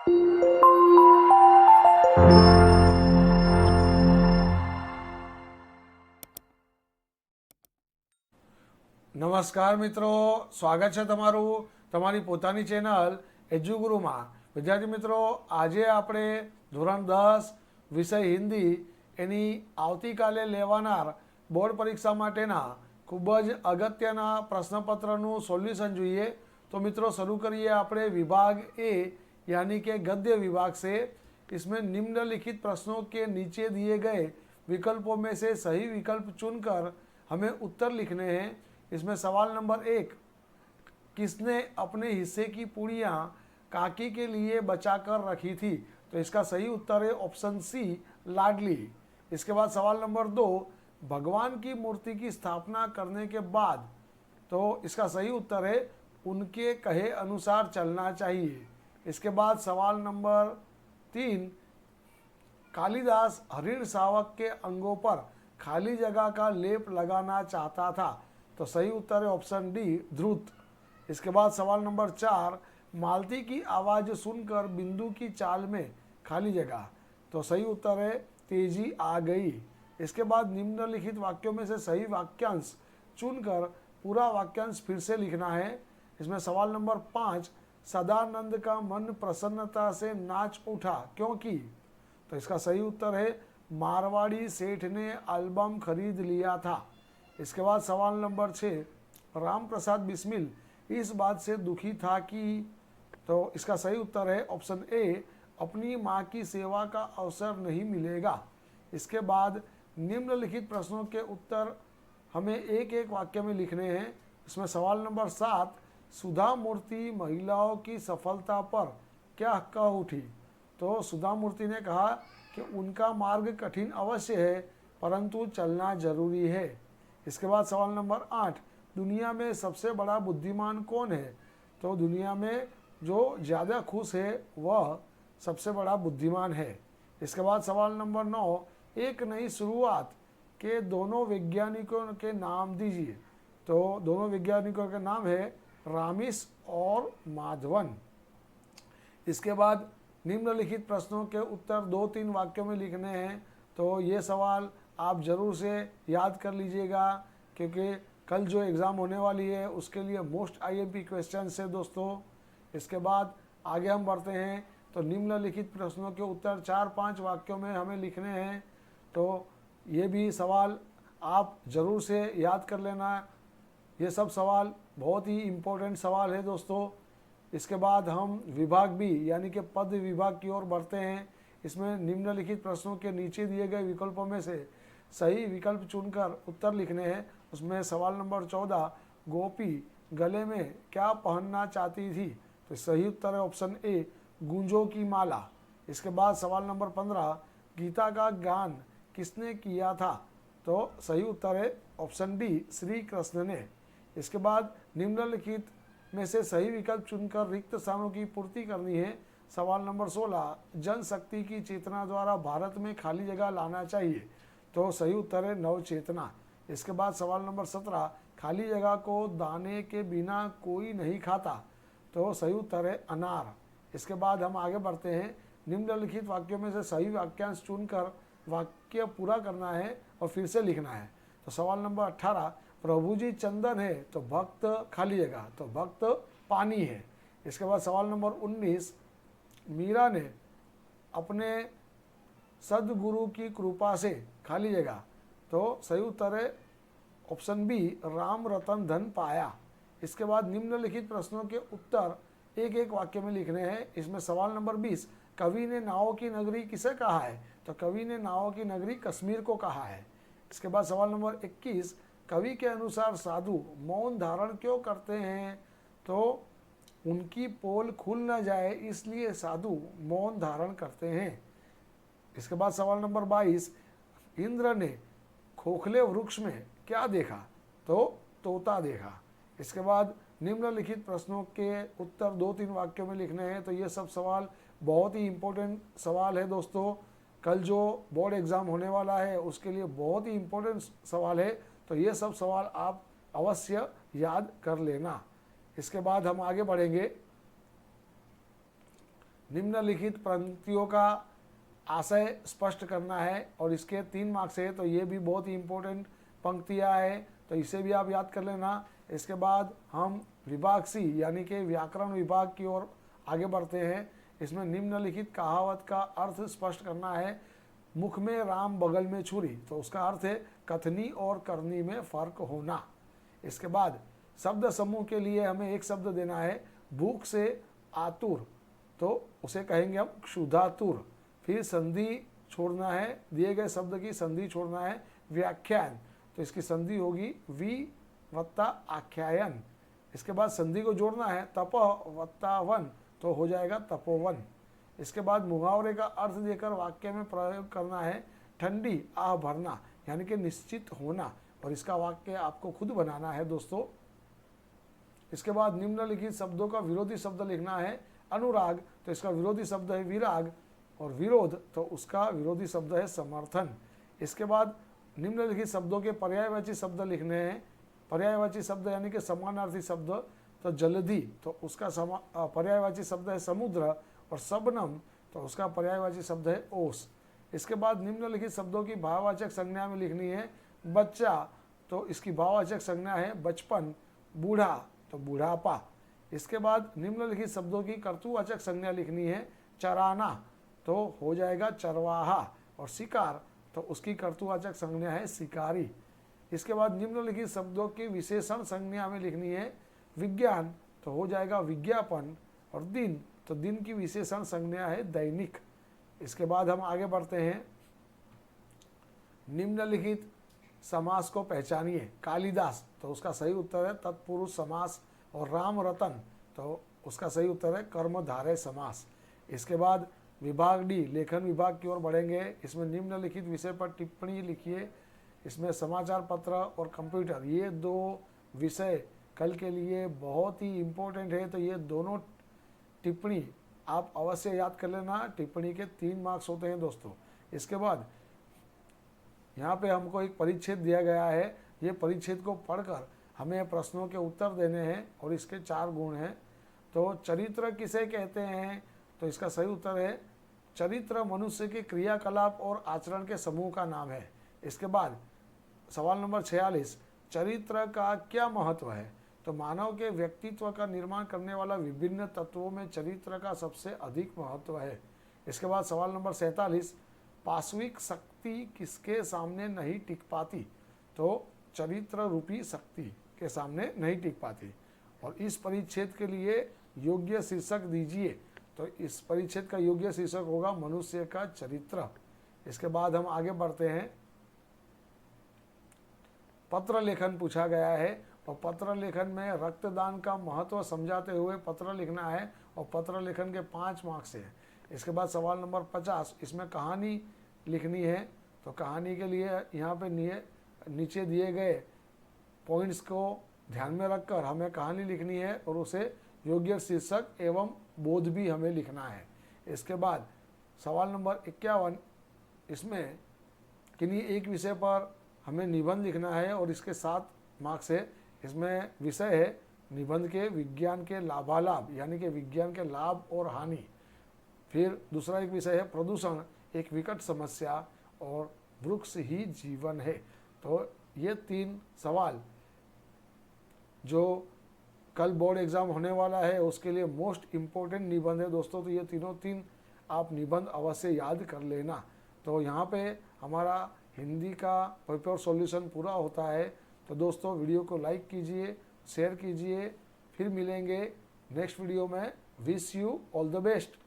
નમસ્કાર મિત્રો, સ્વાગત છે તમારું તમારી પોતાની ચેનલ એજ્યુગુરુમાં। વિદ્યાર્થી મિત્રો, આજે આપણે ધોરણ 10 વિષય હિન્દી એની આવતીકાલે લેવાનાર બોર્ડ પરીક્ષા માટેના ખૂબ જ અગત્યના પ્રશ્નપત્રનું સોલ્યુશન જોઈએ। તો મિત્રો શરૂ કરીએ। આપણે विभाग ए यानी कि गद्य विभाग से। इसमें निम्नलिखित प्रश्नों के नीचे दिए गए विकल्पों में से सही विकल्प चुनकर हमें उत्तर लिखने हैं। इसमें सवाल नंबर 1, किसने अपने हिस्से की पूड़ियाँ काकी के लिए बचाकर रखी थी? तो इसका सही उत्तर है ऑप्शन सी, लाडली। इसके बाद सवाल नंबर 2, भगवान की मूर्ति की स्थापना करने के बाद, तो इसका सही उत्तर है उनके कहे अनुसार चलना चाहिए। इसके बाद सवाल नंबर 3, कालिदास हरिण शावक के अंगों पर खाली जगह का लेप लगाना चाहता था। तो सही उत्तर है ऑप्शन डी, ध्रुत। इसके बाद सवाल नंबर 4, मालती की आवाज़ सुनकर बिंदु की चाल में खाली जगह। तो सही उत्तर है तेजी आ गई। इसके बाद निम्नलिखित वाक्यों में से सही वाक्यांश चुनकर पूरा वाक्यांश फिर से लिखना है। इसमें सवाल नंबर 5, सदानंद का मन प्रसन्नता से नाच उठा क्योंकि? तो इसका सही उत्तर है मारवाड़ी सेठ ने एल्बम खरीद लिया था। इसके बाद सवाल नंबर 6, राम प्रसाद बिस्मिल इस बात से दुखी था कि? तो इसका सही उत्तर है ऑप्शन ए, अपनी माँ की सेवा का अवसर नहीं मिलेगा। इसके बाद निम्नलिखित प्रश्नों के उत्तर हमें एक एक वाक्य में लिखने हैं। इसमें सवाल नंबर 7, सुधा मूर्ति महिलाओं की सफलता पर क्या कह उठी? तो सुधा मूर्ति ने कहा कि उनका मार्ग कठिन अवश्य है परंतु चलना जरूरी है। इसके बाद सवाल नंबर 8, दुनिया में सबसे बड़ा बुद्धिमान कौन है? तो दुनिया में जो ज़्यादा खुश है वह सबसे बड़ा बुद्धिमान है। इसके बाद सवाल नंबर 9, एक नई शुरुआत के दोनों वैज्ञानिकों के नाम दीजिए। तो दोनों वैज्ञानिकों के नाम है रामिस और माधवन। इसके बाद निम्नलिखित प्रश्नों के उत्तर 2-3 वाक्यों में लिखने हैं। तो ये सवाल आप ज़रूर से याद कर लीजिएगा क्योंकि कल जो एग्ज़ाम होने वाली है उसके लिए मोस्ट आईएमपी क्वेश्चन है दोस्तों। इसके बाद आगे हम बढ़ते हैं। तो निम्नलिखित प्रश्नों के उत्तर 4-5 वाक्यों में हमें लिखने हैं। तो ये भी सवाल आप ज़रूर से याद कर लेना। ये सब सवाल बहुत ही इम्पोर्टेंट सवाल है दोस्तों। इसके बाद हम विभाग बी यानी कि पद विभाग की ओर बढ़ते हैं। इसमें निम्नलिखित प्रश्नों के नीचे दिए गए विकल्पों में से सही विकल्प चुनकर उत्तर लिखने हैं। उसमें सवाल नंबर 14, गोपी गले में क्या पहनना चाहती थी? तो सही उत्तर है ऑप्शन ए, गूंजों की माला। इसके बाद सवाल नंबर 15, गीता का गान किसने किया था? तो सही उत्तर है ऑप्शन डी, श्री कृष्ण ने। इसके बाद निम्नलिखित में से सही विकल्प चुनकर रिक्त स्थानों की पूर्ति करनी है। सवाल नंबर 16, जनशक्ति की चेतना द्वारा भारत में खाली जगह लाना चाहिए। तो सही उत्तर है नव चेतना। इसके बाद सवाल नंबर 17, खाली जगह को दाने के बिना कोई नहीं खाता। तो सही उत्तर है अनार। इसके बाद हम आगे बढ़ते हैं। निम्नलिखित वाक्यों में से सही वाक्यांश चुनकर वाक्य पूरा करना है और फिर से लिखना है। तो सवाल नंबर 18, प्रभु जी चंदन है तो भक्त खाली जगह, तो भक्त पानी है। इसके बाद सवाल नंबर 19, मीरा ने अपने सदगुरु की कृपा से खाली जगह। तो सही उत्तर है ऑप्शन बी, राम रतन धन पाया। इसके बाद निम्नलिखित प्रश्नों के उत्तर एक एक वाक्य में लिखने हैं। इसमें सवाल नंबर 20, कवि ने नावों की नगरी किसे कहा है? तो कवि ने नावों की नगरी कश्मीर को कहा है। इसके बाद सवाल नंबर 21, कवि के अनुसार साधु मौन धारण क्यों करते हैं? तो उनकी पोल खुल न जाए इसलिए साधु मौन धारण करते हैं। इसके बाद सवाल नंबर 22, इंद्र ने खोखले वृक्ष में क्या देखा? तो तोता देखा। इसके बाद निम्नलिखित प्रश्नों के उत्तर 2-3 वाक्यों में लिखने हैं। तो ये सब सवाल बहुत ही इम्पोर्टेंट सवाल है दोस्तों। कल जो बोर्ड एग्ज़ाम होने वाला है उसके लिए बहुत ही इम्पोर्टेंट सवाल है। तो ये सब सवाल आप अवश्य याद कर लेना। इसके बाद हम आगे बढ़ेंगे। निम्नलिखित पंक्तियों का आशय स्पष्ट करना है और इसके 3 मार्क्स है, तो ये भी बहुत ही इम्पोर्टेंट पंक्तियाँ हैं, तो इसे भी आप याद कर लेना। इसके बाद हम विभाग सी यानी कि व्याकरण विभाग की ओर आगे बढ़ते हैं। इसमें निम्नलिखित कहावत का अर्थ स्पष्ट करना है। मुख में राम बगल में छुरी, तो उसका अर्थ है कथनी और करनी में फर्क होना। इसके बाद शब्द समूह के लिए हमें एक शब्द देना है, भूख से आतुर, तो उसे कहेंगे हम क्षुधातुर। फिर संधि छोड़ना है, दिए गए शब्द की संधि छोड़ना है, व्याख्यान, तो इसकी संधि होगी वि वत्ता आख्यायन। इसके बाद संधि को जोड़ना है, तप वत्ता वन, तो हो जाएगा तपोवन। इसके बाद मुहावरे का अर्थ देकर वाक्य में प्रयोग करना है, ठंडी आह भरना, यानी कि निश्चित होना, और इसका वाक्य आपको खुद बनाना है दोस्तों। इसके बाद निम्नलिखित शब्दों का विरोधी शब्द लिखना है, अनुराग, तो इसका विरोधी शब्द है विराग, और विरोध, तो उसका विरोधी शब्द है समर्थन। इसके बाद निम्नलिखित शब्दों के पर्यायवाची शब्द लिखने हैं। पर्यायवाची शब्द यानी कि समानार्थी शब्द, तो जल्दी, तो उसका पर्यायवाची शब्द है समुद्र, और सबनम, तो उसका पर्यायवाची शब्द है ओस। इसके बाद निम्नलिखित शब्दों की भाववाचक संज्ञा में लिखनी है, बच्चा, तो इसकी भाववाचक संज्ञा है बचपन, बूढ़ा, तो बुढ़ापा। इसके बाद निम्नलिखित शब्दों की कर्तुवाचक संज्ञा लिखनी है, चराना, तो हो जाएगा चरवाहा, और शिकार, तो उसकी कर्तुवाचक संज्ञा है शिकारी। इसके बाद निम्नलिखित शब्दों की विशेषण संज्ञा में लिखनी है, विज्ञान, तो हो जाएगा विज्ञापन, और दिन, तो दिन की विशेषण संज्ञा है दैनिक। इसके बाद हम आगे बढ़ते हैं, निम्नलिखित समास को पहचानिए। कालिदास, तो उसका सही उत्तर है तत्पुरुष समास, और राम रतन, तो उसका सही उत्तर है कर्मधारय समास। इसके बाद विभाग डी, लेखन विभाग की ओर बढ़ेंगे। इसमें निम्नलिखित विषय पर टिप्पणी लिखिए। इसमें समाचार पत्र और कंप्यूटर, ये 2 विषय कल के लिए बहुत ही इम्पोर्टेंट है, तो ये दोनों टिप्पणी आप अवश्य याद कर लेना। टिप्पणी के 3 मार्क्स होते हैं दोस्तों। इसके बाद यहाँ पे हमको एक परिच्छेद दिया गया है, ये परिच्छेद को पढ़कर हमें प्रश्नों के उत्तर देने हैं, और इसके 4 गुण हैं। तो चरित्र किसे कहते हैं, तो इसका सही उत्तर है चरित्र मनुष्य के क्रियाकलाप और आचरण के समूह का नाम है। इसके बाद सवाल नंबर 46, चरित्र का क्या महत्व है, तो मानव के व्यक्तित्व का निर्माण करने वाला विभिन्न तत्वों में चरित्र का सबसे अधिक महत्व है। इसके बाद सवाल नंबर 47, पाश्विक शक्ति किसके सामने नहीं टिक पाती, तो चरित्र रूपी शक्ति के सामने नहीं टिक पाती। और इस परिच्छेद के लिए योग्य शीर्षक दीजिए, तो इस परिच्छेद का योग्य शीर्षक होगा मनुष्य का चरित्र। इसके बाद हम आगे बढ़ते हैं, पत्र लेखन पूछा गया है, और पत्र लेखन में रक्तदान का महत्व समझाते हुए पत्र लिखना है, और पत्र लेखन के 5 मार्क्स हैं। इसके बाद सवाल नंबर 50, इसमें कहानी लिखनी है, तो कहानी के लिए यहाँ पे नीचे दिए गए पॉइंट्स को ध्यान में रखकर हमें कहानी लिखनी है, और उसे योग्य शीर्षक एवं बोध भी हमें लिखना है। इसके बाद सवाल नंबर 51, इसमें किन्हीं एक विषय पर हमें निबंध लिखना है, और इसके 7 मार्क्स है। इसमें विषय है निबंध के विज्ञान के लाभालाभ, यानी कि विज्ञान के लाभ और हानि। फिर दूसरा एक विषय है प्रदूषण, एक विकट समस्या, और वृक्ष ही जीवन है। तो ये 3 सवाल जो कल बोर्ड एग्जाम होने वाला है उसके लिए मोस्ट इम्पोर्टेंट निबंध है दोस्तों। तो ये तीनों 3 आप निबंध अवश्य याद कर लेना। तो यहाँ पे हमारा हिंदी का पेपर सॉल्यूशन पूरा होता है। तो दोस्तों वीडियो को लाइक कीजिए, शेयर कीजिए, फिर मिलेंगे नेक्स्ट वीडियो में। Wish you all the best.